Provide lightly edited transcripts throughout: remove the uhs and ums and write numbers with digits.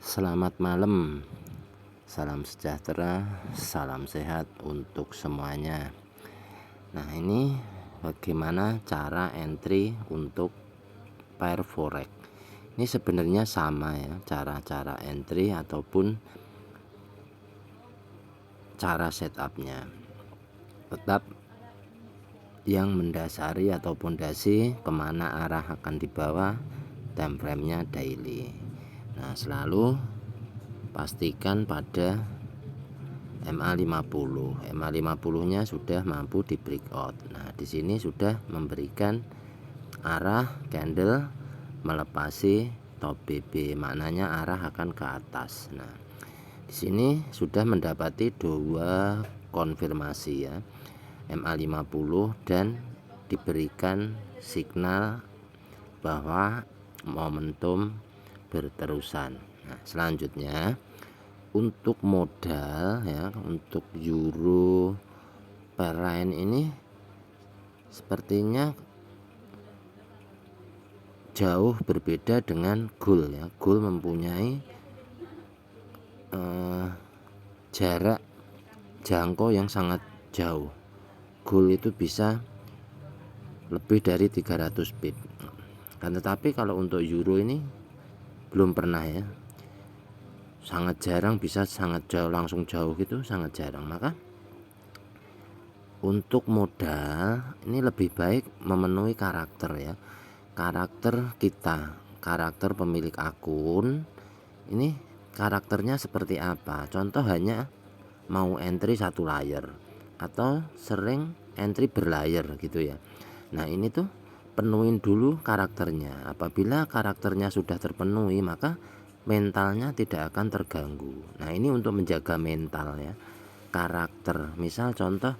Selamat malam, salam sejahtera, salam sehat untuk semuanya. Nah, ini bagaimana cara entry untuk pair forex. Ini sebenarnya sama ya, cara-cara entry ataupun cara setupnya. Tetap yang mendasari atau pondasi kemana arah akan dibawa time frame-nya daily. Nah, selalu pastikan pada MA50. MA50-nya sudah mampu di breakout. Nah, di sini sudah memberikan arah candle melepasi top BB, maknanya arah akan ke atas. Nah, di sini sudah mendapati dua konfirmasi ya, MA50 dan diberikan signal bahwa momentum berterusan. Nah, selanjutnya untuk modal ya, untuk euro pair lain ini sepertinya jauh berbeda dengan gold ya. Gold mempunyai jarak jangkau yang sangat jauh. Gold itu bisa lebih dari 300 pip. Kan tetapi kalau untuk euro ini belum pernah ya. Sangat jarang bisa sangat jauh, langsung jauh gitu, sangat jarang. Maka untuk modal ini lebih baik memenuhi karakter ya. Karakter kita, karakter pemilik akun ini karakternya seperti apa. Contoh hanya mau entry satu layer atau sering entry berlayer gitu ya. Nah, ini tuh penuhin dulu karakternya. Apabila karakternya sudah terpenuhi, maka mentalnya tidak akan terganggu. Nah, ini untuk menjaga mental ya, karakter. Misal contoh,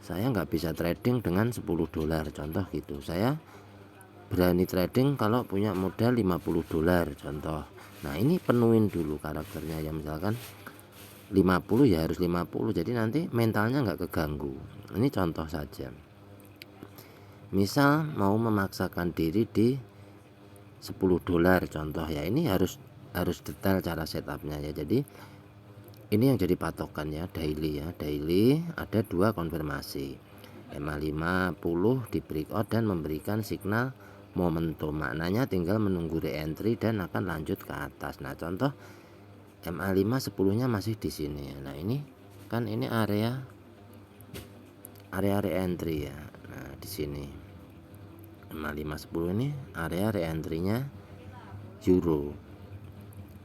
saya nggak bisa trading dengan 10 dolar, contoh gitu. Saya berani trading kalau punya modal 50 dolar contoh. Nah, ini penuhin dulu karakternya ya, misalkan 50 ya harus 50, jadi nanti mentalnya nggak keganggu. Ini contoh saja. Misal mau memaksakan diri di 10 dolar contoh ya, ini harus detail cara setupnya ya. Jadi ini yang jadi patokan ya, daily ya. Daily ada dua konfirmasi, MA50 di breakout dan memberikan signal momentum, maknanya tinggal menunggu re-entry dan akan lanjut ke atas. Nah, contoh MA5 10-nya masih di sini. Nah, ini kan ini area re-entry ya. Nah, di sini MA5 10 ini area re-entry-nya euro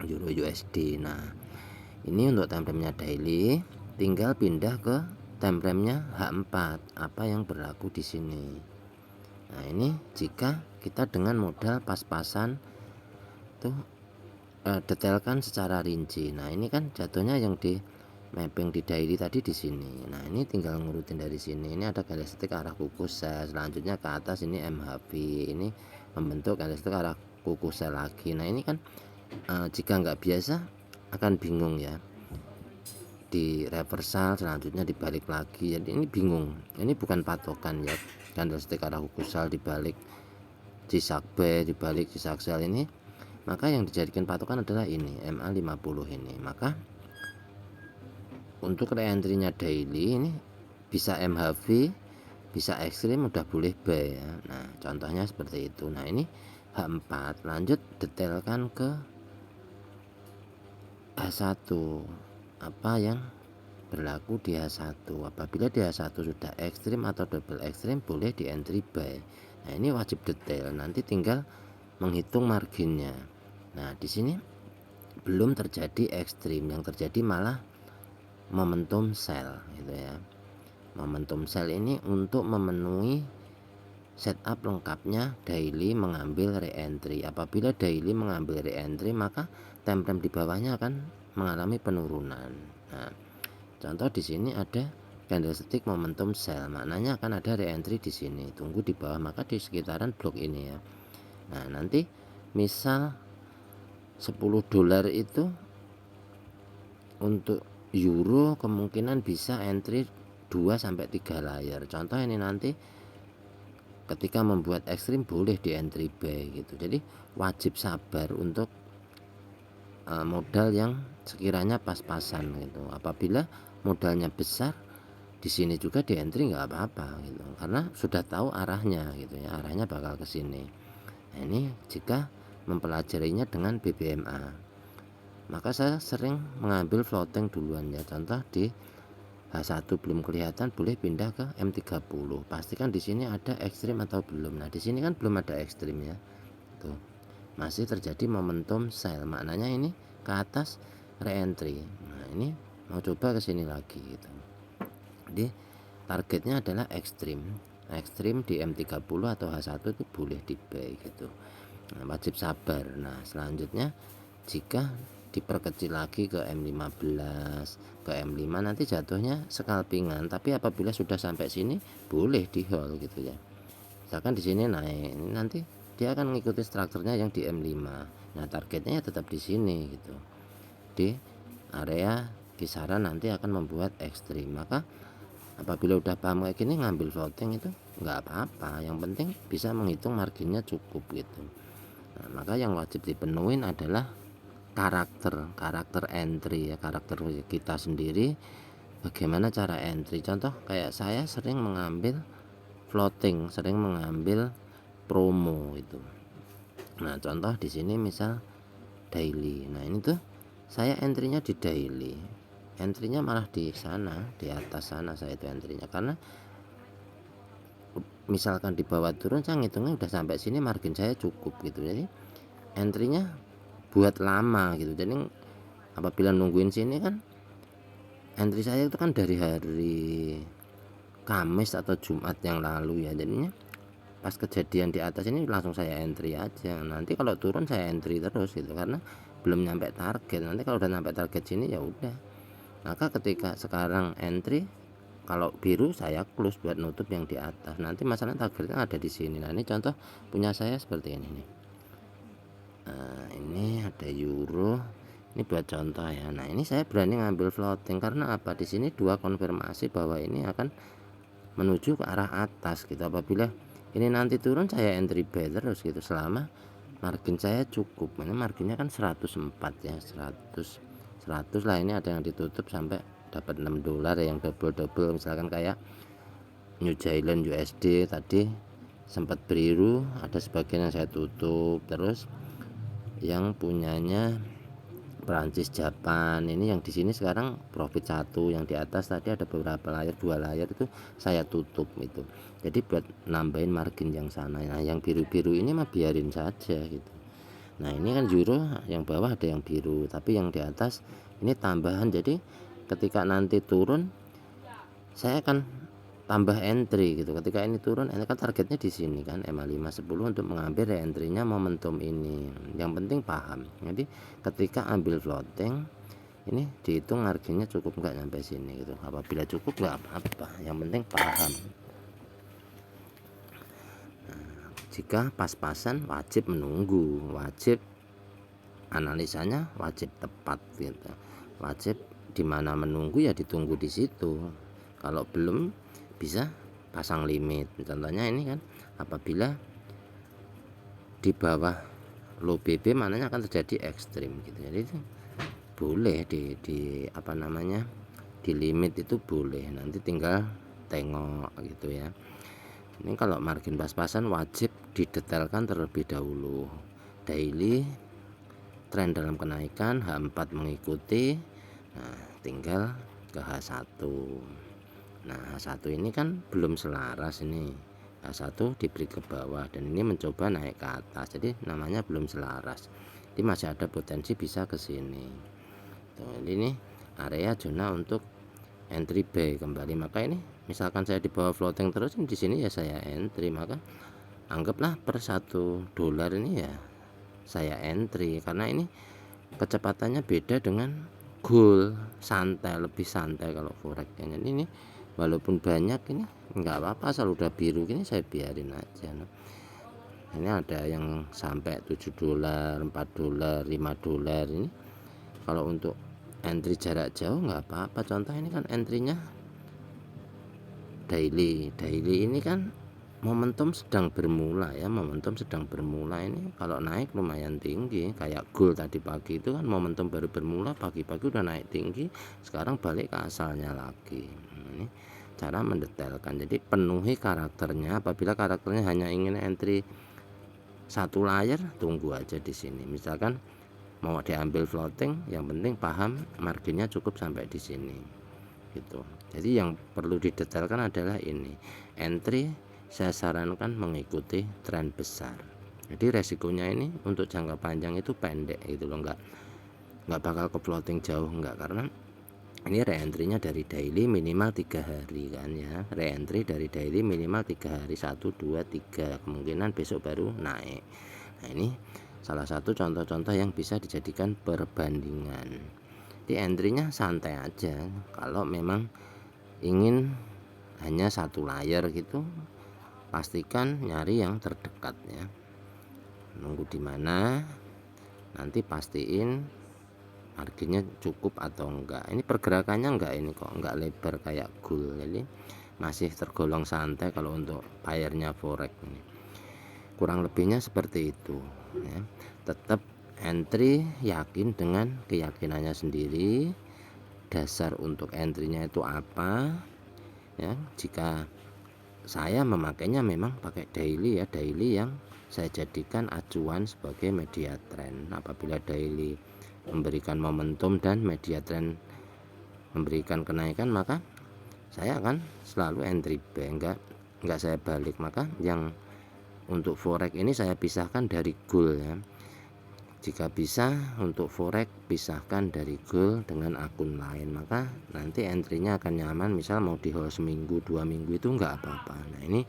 USD. Nah, ini untuk time frame-nya daily, tinggal pindah ke time frame-nya H4 apa yang berlaku di sini. Nah, ini jika kita dengan modal pas-pasan tuh detailkan secara rinci. Nah, ini kan jatuhnya yang di mapping di daily tadi di sini. Nah, ini tinggal ngurutin dari sini. Ini ada candlestick arah kuku sell, selanjutnya ke atas ini MHV, ini membentuk candlestick arah kuku sell lagi. Nah, ini kan jika nggak biasa akan bingung ya, di reversal selanjutnya dibalik lagi, jadi ini bingung. Ini bukan patokan ya, candlestick arah kuku sell dibalik zigzag buy, dibalik zigzag sell ini. Maka yang dijadikan patokan adalah ini MA50 ini. Maka untuk re-entry nya daily ini bisa MHV, bisa ekstrim, udah boleh buy ya. Nah, contohnya seperti itu. Nah, ini H4, lanjut detailkan ke H1 apa yang berlaku di H1. Apabila di H1 sudah ekstrim atau double ekstrim, boleh di entry buy. Nah, ini wajib detail, nanti tinggal menghitung marginnya. Nah, di sini belum terjadi ekstrim, yang terjadi malah momentum sell gitu ya. Momentum sell ini untuk memenuhi setup lengkapnya daily mengambil re-entry. Apabila daily mengambil re-entry, maka time frame di bawahnya akan mengalami penurunan. Nah, contoh di sini ada candlestick momentum sell, maknanya akan ada re-entry di sini. Tunggu di bawah, maka di sekitaran blok ini ya. Nah, nanti misal 10 dolar itu untuk euro kemungkinan bisa entry 2 sampai 3 layar. Contoh ini nanti ketika membuat ekstrim boleh di entry buy gitu. Jadi wajib sabar untuk modal yang sekiranya pas-pasan gitu. Apabila modalnya besar, di sini juga di entry nggak apa-apa gitu, karena sudah tahu arahnya gitu ya, arahnya bakal ke sini. Nah, ini jika mempelajarinya dengan BBMA, maka saya sering mengambil floating duluan ya. Contoh di H1 belum kelihatan, boleh pindah ke M30. Pastikan di sini ada ekstrim atau belum. Nah, di sini kan belum ada ekstrim ya. Tuh. Masih terjadi momentum sell. Maknanya ini ke atas re-entry. Nah, ini mau coba ke sini lagi gitu. Jadi targetnya adalah ekstrim. Ekstrim di M30 atau H1 itu boleh di buy gitu. Nah, wajib sabar. Nah, selanjutnya jika diperkecil lagi ke M15, ke M5, nanti jatuhnya scalpingan. Tapi apabila sudah sampai sini boleh di hold gitu ya. Misalkan di sini naik, ini nanti dia akan mengikuti strukturnya yang di M5. Nah, targetnya tetap di sini gitu. Di area kisaran nanti akan membuat ekstrim. Maka apabila udah paham kayak gini, ngambil floating itu nggak apa-apa, yang penting bisa menghitung marginnya cukup gitu. Nah, maka yang wajib dipenuhin adalah karakter entry ya, karakter kita sendiri, bagaimana cara entry. Contoh kayak saya sering mengambil floating, sering mengambil promo itu. Nah, contoh di sini misal daily. Nah, ini tuh saya entry-nya di daily. Entry-nya malah di sana, di atas sana saya itu entry-nya, karena misalkan di bawah turun saya ngitungnya udah sampai sini, margin saya cukup gitu. Jadi entry-nya buat lama gitu. Jadi apabila nungguin sini kan, entry saya itu kan dari hari Kamis atau Jumat yang lalu ya. Jadinya pas kejadian di atas ini langsung saya entry aja. Nanti kalau turun saya entry terus gitu, karena belum nyampe target. Nanti kalau udah nyampe target sini ya udah. Maka ketika sekarang entry, kalau biru saya close buat nutup yang di atas. Nanti masalah targetnya ada di sini. Nah, ini contoh punya saya seperti ini nih. Nah, ini ada euro. Ini buat contoh ya. Nah, ini saya berani ngambil floating karena apa? Di sini dua konfirmasi bahwa ini akan menuju ke arah atas gitu. Apabila ini nanti turun, saya entry buy terus gitu selama margin saya cukup. Ini marginnya kan 104 ya, 100 lah. Ini ada yang ditutup sampai dapat $6 yang double misalkan kayak New Zealand USD tadi sempat biru, ada sebagian yang saya tutup. Terus yang punyanya Prancis Japan ini yang di sini sekarang profit satu, yang di atas tadi ada beberapa layar, 2 layar itu saya tutup itu. Jadi buat nambahin margin yang sana. Nah, yang biru-biru ini mah biarin saja gitu. Nah, ini kan euro yang bawah ada yang biru, tapi yang di atas ini tambahan. Jadi ketika nanti turun saya akan tambah entry gitu. Ketika ini turun, ini kan targetnya di sini kan MA510 untuk mengambil re-entry-nya momentum ini. Yang penting paham. Jadi ketika ambil floating ini dihitung marginnya cukup nggak sampai sini gitu. Apabila cukup nggak apa-apa, yang penting paham. Nah, jika pas-pasan wajib menunggu, wajib analisanya wajib tepat gitu. Wajib dimana menunggu ya ditunggu di situ. Kalau belum bisa pasang limit. Contohnya ini kan apabila di bawah low BB maknanya akan terjadi ekstrim gitu. Jadi itu boleh di apa namanya, di limit itu boleh, nanti tinggal tengok gitu ya. Ini kalau margin pas-pasan wajib didetailkan terlebih dahulu. Daily tren dalam kenaikan, H4 mengikuti. Nah, tinggal ke H1. Nah, H1 ini kan belum selaras ini. H1 diberi ke bawah dan ini mencoba naik ke atas. Jadi namanya belum selaras. Jadi masih ada potensi bisa ke sini. Tuh, ini area zona untuk entry buy kembali. Maka ini misalkan saya di bawah floating terus, ini di sini ya saya entry. Maka anggaplah per $1 ini ya saya entry, karena ini kecepatannya beda dengan gold, santai, lebih santai kalau forex. Jadi ini walaupun banyak ini nggak apa-apa, asal udah biru gini saya biarin aja. Nah, ini ada yang sampai $7, $4, $5 ini. Kalau untuk entry jarak jauh nggak apa-apa. Contoh ini kan entry-nya daily ini kan momentum sedang bermula ya, momentum sedang bermula ini kalau naik lumayan tinggi, kayak gold tadi pagi itu kan momentum baru bermula, pagi-pagi udah naik tinggi, sekarang balik ke asalnya lagi. Ini cara mendetailkan. Jadi penuhi karakternya, apabila karakternya hanya ingin entry satu layar, tunggu aja di sini. Misalkan mau diambil floating, yang penting paham marginnya cukup sampai di sini. Gitu. Jadi yang perlu didetailkan adalah ini, entry saya sarankan mengikuti tren besar. Jadi resikonya ini untuk jangka panjang itu pendek gitu loh, nggak bakal ke floating jauh, nggak, karena ini reentry-nya dari daily minimal 3 hari kan ya, reentry dari daily minimal 3 hari, 1, 2, 3, kemungkinan besok baru naik. Nah ini salah satu contoh-contoh yang bisa dijadikan perbandingan. Di entry-nya santai aja, kalau memang ingin hanya satu layar gitu, pastikan nyari yang terdekat ya. Nunggu di mana, nanti pastiin marginnya cukup atau enggak. Ini pergerakannya enggak, ini kok enggak lebar kayak gold, jadi masih tergolong santai kalau untuk pairnya forex ini. Kurang lebihnya seperti itu ya. Tetap entry yakin dengan keyakinannya sendiri, dasar untuk entry-nya itu apa ya. Jika saya memakainya memang pakai daily ya, daily yang saya jadikan acuan sebagai media tren. Apabila daily memberikan momentum dan media tren memberikan kenaikan, maka saya akan selalu entry buy, enggak saya balik. Maka yang untuk forex ini saya pisahkan dari gold ya. Jika bisa untuk forex pisahkan dari gold dengan akun lain, maka nanti entry-nya akan nyaman. Misal mau di hold seminggu 2 minggu itu enggak apa-apa. Nah ini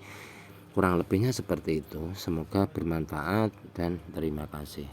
kurang lebihnya seperti itu. Semoga bermanfaat dan terima kasih.